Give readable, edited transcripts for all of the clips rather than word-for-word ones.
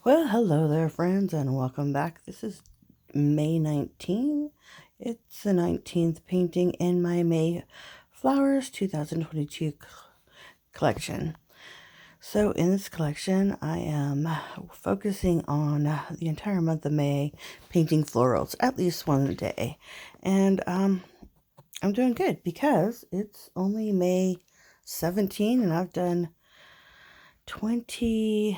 Well, hello there, friends, and welcome back. This is May 19th. It's the 19th painting in my May Flowers 2022 collection. So in this collection, I am focusing on the entire month of May, painting florals, at least one a day. And I'm doing good because it's only May 17 and I've done 22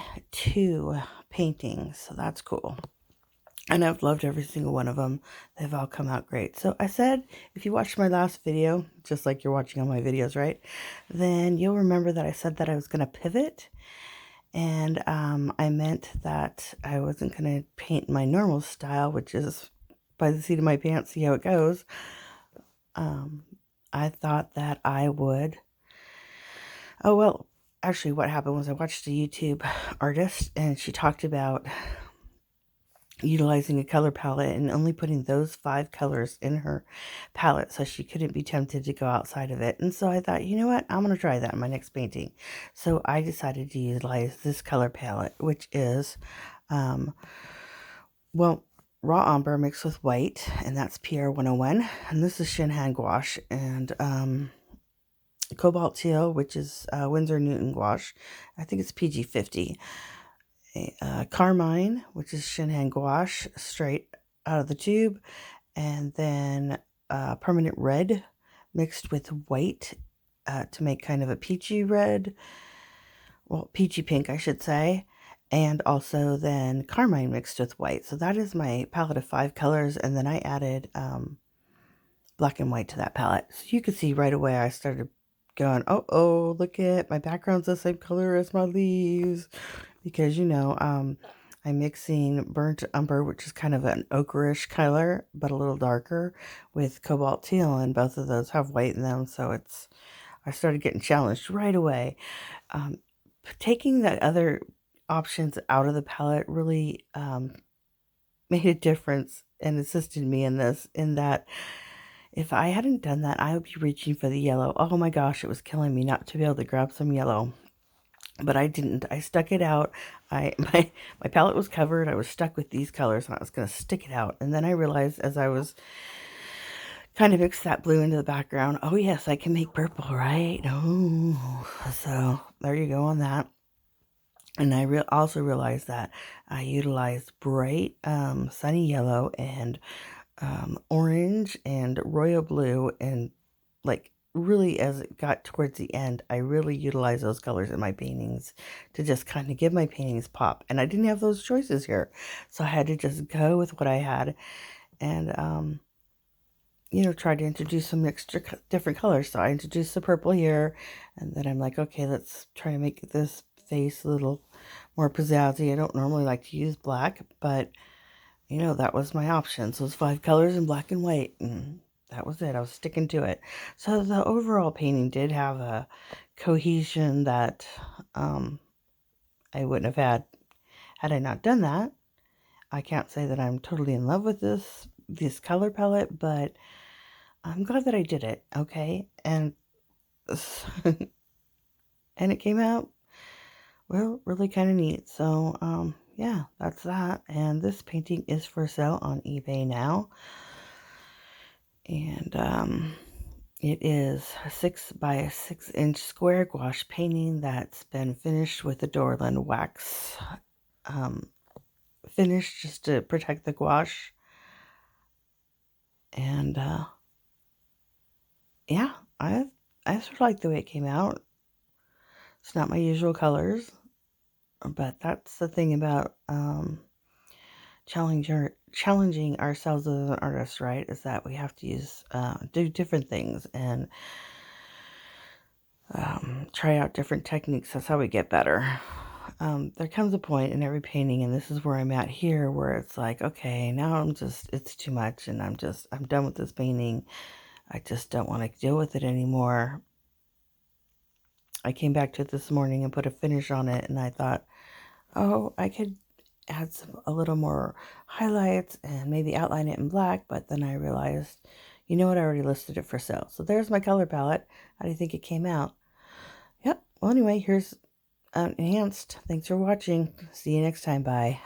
paintings, so that's cool. And I've loved every single one of them. They've all come out great. So I said, if you watched my last video, just like you're watching all my videos, right? Then you'll remember that I said that I was going to pivot. And I meant that I wasn't going to paint my normal style, which is by the seat of my pants, see how it goes. I thought that I would... Oh, well, actually what happened was I watched a YouTube artist and she talked about utilizing a color palette and only putting those 5 colors in her palette so she couldn't be tempted to go outside of it. And so I thought, you know what, I'm going to try that in my next painting. So I decided to utilize this color palette, which is well, raw umber mixed with white, and that's PR 101, and this is Shinhan gouache, and cobalt teal, which is Winsor Newton gouache. I think it's PG 50. Carmine, which is Shinhan gouache, straight out of the tube, and then permanent red mixed with white to make kind of a peachy red, well, peachy pink, I should say, and also then carmine mixed with white. So that is my palette of 5 colors, and then I added black and white to that palette. So you could see right away I started going, oh, look at my background's the same color as my leaves, because you know I'm mixing burnt umber, which is kind of an ochreish color but a little darker, with cobalt teal, and both of those have white in them, so I started getting challenged right away. Taking the other options out of the palette really made a difference and assisted me in this, in that if I hadn't done that, I would be reaching for the yellow. Oh my gosh, it was killing me not to be able to grab some yellow. But I didn't. I stuck it out. My palette was covered. I was stuck with these colors, and I was going to stick it out. And then I realized as I was kind of mix that blue into the background, oh yes, I can make purple, right? Oh, so there you go on that. And I also realized that I utilized bright sunny yellow and orange and royal blue, and like really as it got towards the end, I really utilized those colors in my paintings to just kind of give my paintings pop. And I didn't have those choices here, so I had to just go with what I had, and you know, try to introduce some extra different colors. So I introduced the purple here, and then I'm like, okay, let's try to make this face a little more pizzazzy. I don't normally like to use black, but you know, that was my options. Those 5 colors in black and white. And that was it. I was sticking to it. So the overall painting did have a cohesion that I wouldn't have had I not done that. I can't say that I'm totally in love with this color palette, but I'm glad that I did it, okay? And and it came out, well, really kind of neat. So yeah, that's that. And this painting is for sale on eBay now. And it is a 6 by 6 inch square gouache painting that's been finished with a Dorland wax finish just to protect the gouache. And yeah, I sort of like the way it came out. It's not my usual colors, but that's the thing about challenging ourselves as an artist, right? Is that we have to do different things and try out different techniques. That's how we get better. There comes a point in every painting, and this is where I'm at here, where it's like, okay, now it's too much, and I'm done with this painting. I just don't want to deal with it anymore. I came back to it this morning and put a finish on it, and I thought, oh, I could add a little more highlights and maybe outline it in black, but then I realized, you know what, I already listed it for sale. So there's my color palette. How do you think it came out? Yep. Well, anyway, here's enhanced. Thanks for watching. See you next time. Bye.